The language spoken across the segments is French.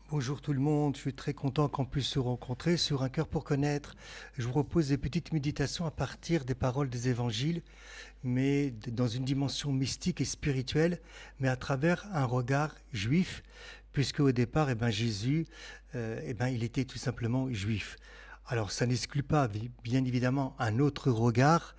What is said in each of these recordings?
Bonjour tout le monde, je suis très content qu'on puisse se rencontrer sur Un cœur pour connaître. Je vous propose des petites méditations à partir des paroles des évangiles, mais dans une dimension mystique et spirituelle, mais à travers un regard juif, puisque au départ, Jésus, il était tout simplement juif. Alors ça n'exclut pas, bien évidemment, un autre regard.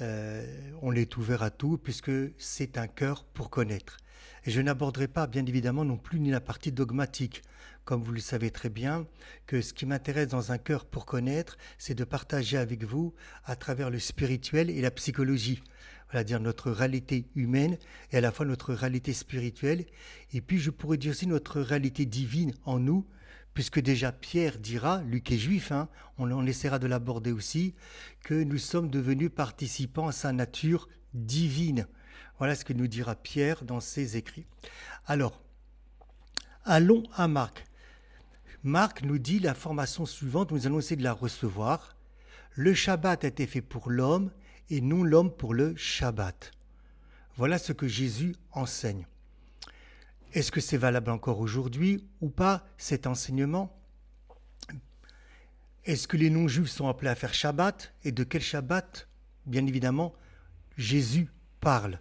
On est ouvert à tout, puisque c'est un cœur pour connaître. Et je n'aborderai pas, bien évidemment, non plus ni la partie dogmatique. Comme vous le savez très bien, que ce qui m'intéresse dans un cœur pour connaître, c'est de partager avec vous à travers le spirituel et la psychologie. Voilà, dire notre réalité humaine et à la fois notre réalité spirituelle. Et puis je pourrais dire aussi notre réalité divine en nous, puisque déjà Pierre dira, lui qui est juif, on essaiera de l'aborder aussi, que nous sommes devenus participants à sa nature divine. Voilà ce que nous dira Pierre dans ses écrits. Alors, allons à Marc. Marc nous dit l'information suivante, nous allons essayer de la recevoir. Le Shabbat a été fait pour l'homme et non l'homme pour le Shabbat. Voilà ce que Jésus enseigne. Est-ce que c'est valable encore aujourd'hui ou pas, cet enseignement? Est-ce que les non-juifs sont appelés à faire Shabbat? Et de quel Shabbat? Bien évidemment, Jésus parle.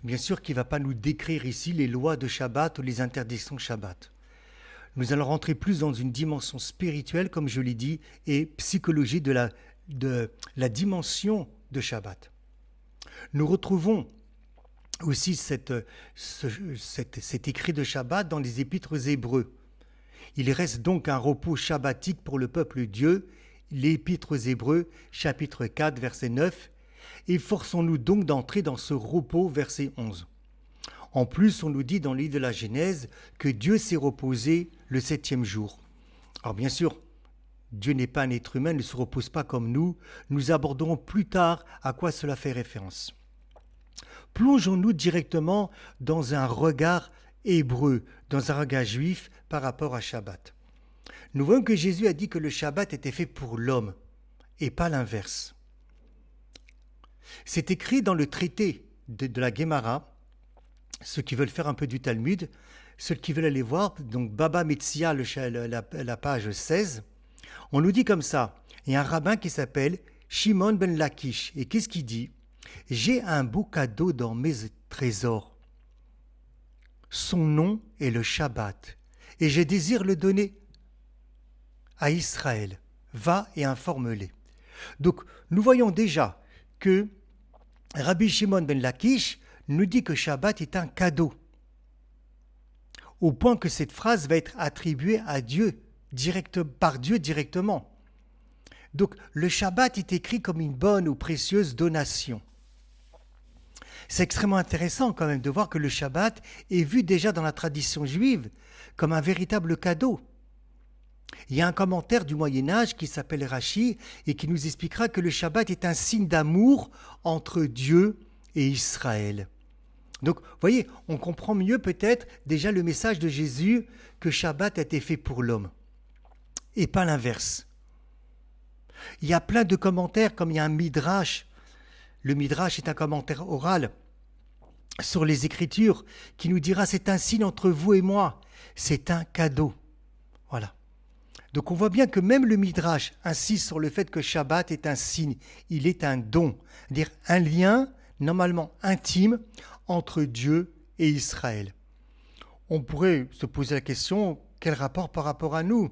Bien sûr qu'il ne va pas nous décrire ici les lois de Shabbat ou les interdictions de Shabbat. Nous allons rentrer plus dans une dimension spirituelle, comme je l'ai dit, et psychologie de la dimension de Shabbat. Nous retrouvons aussi cet écrit de Shabbat dans les épîtres aux Hébreux. Il reste donc un repos shabbatique pour le peuple de Dieu, l'épître aux Hébreux, chapitre 4, verset 9, et forçons-nous donc d'entrer dans ce repos, verset 11. En plus, on nous dit dans le livre de la Genèse que Dieu s'est reposé le 7e jour. Alors bien sûr, Dieu n'est pas un être humain, il ne se repose pas comme nous. Nous aborderons plus tard à quoi cela fait référence. Plongeons-nous directement dans un regard hébreu, dans un regard juif par rapport à Shabbat. Nous voyons que Jésus a dit que le Shabbat était fait pour l'homme et pas l'inverse. C'est écrit dans le traité de la Guémara. Ceux qui veulent faire un peu du Talmud, ceux qui veulent aller voir, donc Baba Metzia, la page 16, on nous dit comme ça, il y a un rabbin qui s'appelle Shimon ben Lakish, et qu'est-ce qu'il dit? J'ai un beau cadeau dans mes trésors. Son nom est le Shabbat, et je désire le donner à Israël. Va et informe-les. Donc, nous voyons déjà que Rabbi Shimon ben Lakish nous dit que Shabbat est un cadeau, au point que cette phrase va être attribuée à Dieu, par Dieu directement. Donc le Shabbat est écrit comme une bonne ou précieuse donation. C'est extrêmement intéressant quand même de voir que le Shabbat est vu déjà dans la tradition juive comme un véritable cadeau. Il y a un commentaire du Moyen-Âge qui s'appelle Rashi et qui nous expliquera que le Shabbat est un signe d'amour entre Dieu et Israël. Donc, vous voyez, on comprend mieux peut-être déjà le message de Jésus que Shabbat a été fait pour l'homme et pas l'inverse. Il y a plein de commentaires, comme il y a un Midrash. Le Midrash est un commentaire oral sur les Écritures qui nous dira c'est un signe entre vous et moi, c'est un cadeau. Voilà. Donc on voit bien que même le Midrash insiste sur le fait que Shabbat est un signe, il est un don, c'est-à-dire un lien normalement intime entre Dieu et Israël. On pourrait se poser la question, quel rapport par rapport à nous?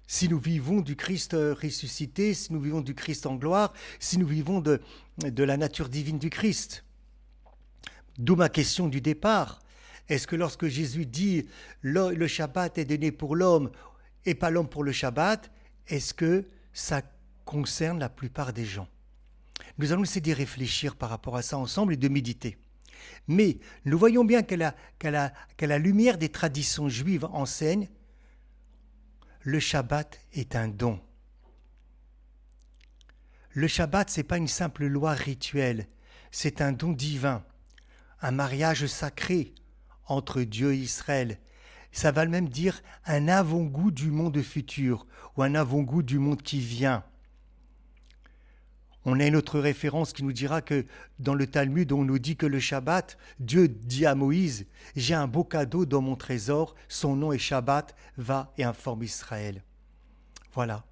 Si nous vivons du Christ ressuscité, si nous vivons du Christ en gloire, si nous vivons de la nature divine du Christ. D'où ma question du départ. Est-ce que lorsque Jésus dit le Shabbat est donné pour l'homme et pas l'homme pour le Shabbat, est-ce que ça concerne la plupart des gens? Nous allons essayer d'y réfléchir par rapport à ça ensemble et de méditer. Mais nous voyons bien qu'à la lumière des traditions juives enseigne, le Shabbat est un don. Le Shabbat, ce n'est pas une simple loi rituelle, c'est un don divin, un mariage sacré entre Dieu et Israël. Ça va même dire un avant-goût du monde futur ou un avant-goût du monde qui vient. On a une autre référence qui nous dira que dans le Talmud, on nous dit que le Shabbat, Dieu dit à Moïse, « J'ai un beau cadeau dans mon trésor, son nom est Shabbat, va et informe Israël. » Voilà.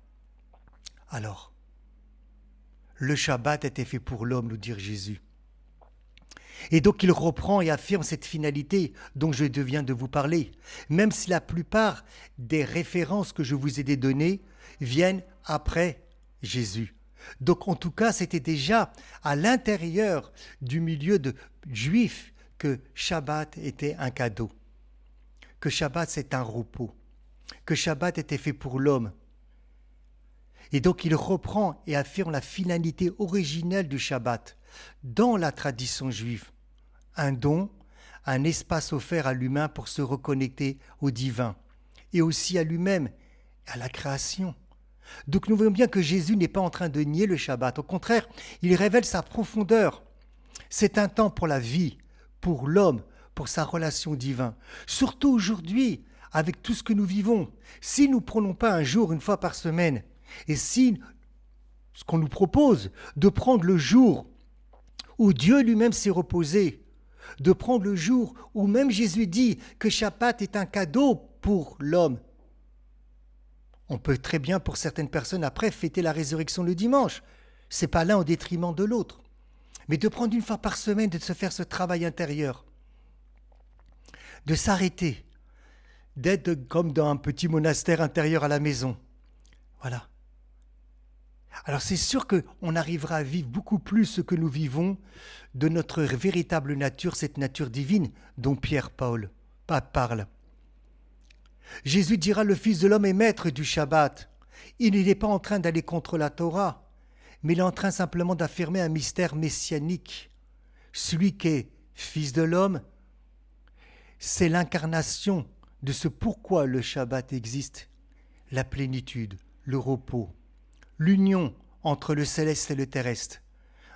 Alors, le Shabbat était fait pour l'homme, nous dit Jésus. Et donc il reprend et affirme cette finalité dont je viens de vous parler, même si la plupart des références que je vous ai données viennent après Jésus. Donc en tout cas, c'était déjà à l'intérieur du milieu de juifs que Shabbat était un cadeau, que Shabbat c'est un repos, que Shabbat était fait pour l'homme. Et donc il reprend et affirme la finalité originelle du Shabbat dans la tradition juive. Un don, un espace offert à l'humain pour se reconnecter au divin et aussi à lui-même, à la création. Donc nous voyons bien que Jésus n'est pas en train de nier le Shabbat. Au contraire, il révèle sa profondeur. C'est un temps pour la vie, pour l'homme, pour sa relation divine. Surtout aujourd'hui, avec tout ce que nous vivons. Si nous ne prenons pas un jour, une fois par semaine, et si ce qu'on nous propose de prendre le jour où Dieu lui-même s'est reposé, de prendre le jour où même Jésus dit que Shabbat est un cadeau pour l'homme. On peut très bien, pour certaines personnes, après, fêter la résurrection le dimanche. Ce n'est pas l'un au détriment de l'autre. Mais de prendre une fois par semaine, de se faire ce travail intérieur, de s'arrêter, d'être comme dans un petit monastère intérieur à la maison. Voilà. Alors c'est sûr qu'on arrivera à vivre beaucoup plus ce que nous vivons de notre véritable nature, cette nature divine dont Pierre-Paul parle. Jésus dira, le Fils de l'homme est maître du Shabbat. Il n'est pas en train d'aller contre la Torah, mais il est en train simplement d'affirmer un mystère messianique. Celui qui est Fils de l'homme, c'est l'incarnation de ce pourquoi le Shabbat existe, la plénitude, le repos, l'union entre le céleste et le terrestre.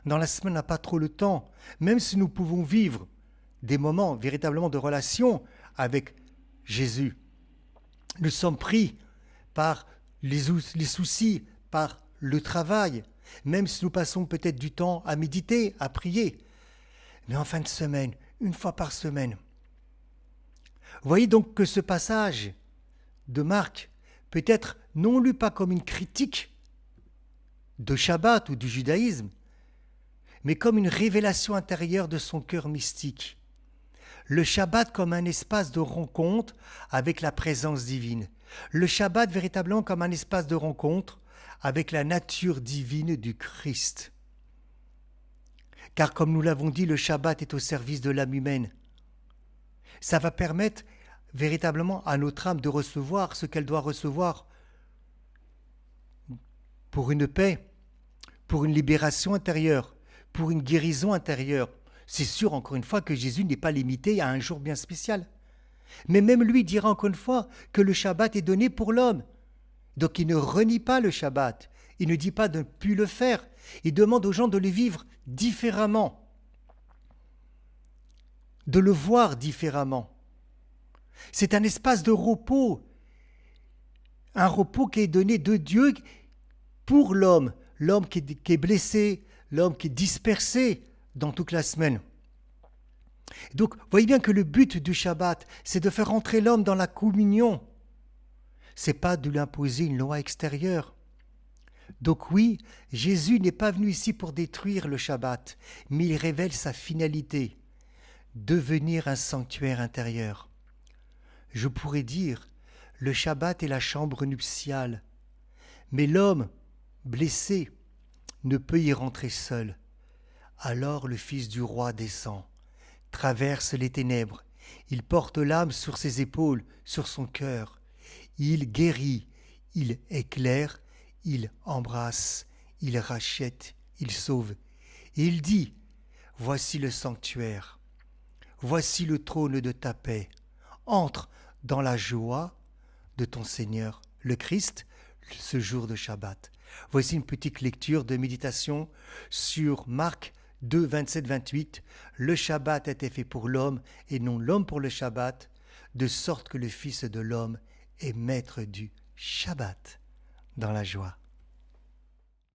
Dans la semaine, on n'a pas trop le temps, même si nous pouvons vivre des moments véritablement de relation avec Jésus. Nous sommes pris par les soucis, par le travail, même si nous passons peut-être du temps à méditer, à prier. Mais en fin de semaine, une fois par semaine. Vous voyez donc que ce passage de Marc peut être non lu pas comme une critique de Shabbat ou du judaïsme, mais comme une révélation intérieure de son cœur mystique. Le Shabbat comme un espace de rencontre avec la présence divine. Le Shabbat véritablement comme un espace de rencontre avec la nature divine du Christ. Car comme nous l'avons dit, le Shabbat est au service de l'âme humaine. Ça va permettre véritablement à notre âme de recevoir ce qu'elle doit recevoir pour une paix, pour une libération intérieure, pour une guérison intérieure. C'est sûr, encore une fois, que Jésus n'est pas limité à un jour bien spécial. Mais même lui dira encore une fois que le Shabbat est donné pour l'homme. Donc il ne renie pas le Shabbat. Il ne dit pas de ne plus le faire. Il demande aux gens de le vivre différemment, de le voir différemment. C'est un espace de repos, un repos qui est donné de Dieu pour l'homme, l'homme qui est blessé, l'homme qui est dispersé dans toute la semaine. Donc, vous voyez bien que le but du Shabbat, c'est de faire entrer l'homme dans la communion. Ce n'est pas de lui imposer une loi extérieure. Donc oui, Jésus n'est pas venu ici pour détruire le Shabbat, mais il révèle sa finalité, devenir un sanctuaire intérieur. Je pourrais dire, le Shabbat est la chambre nuptiale, mais l'homme blessé ne peut y rentrer seul. Alors le Fils du roi descend, traverse les ténèbres, il porte l'âme sur ses épaules, sur son cœur. Il guérit, il éclaire, il embrasse, il rachète, il sauve. Et il dit, voici le sanctuaire, voici le trône de ta paix. Entre dans la joie de ton Seigneur, le Christ, ce jour de Shabbat. Voici une petite lecture de méditation sur Marc 2, 27-28. Le Shabbat a été fait pour l'homme et non l'homme pour le Shabbat, de sorte que le Fils de l'homme est maître du Shabbat dans la joie.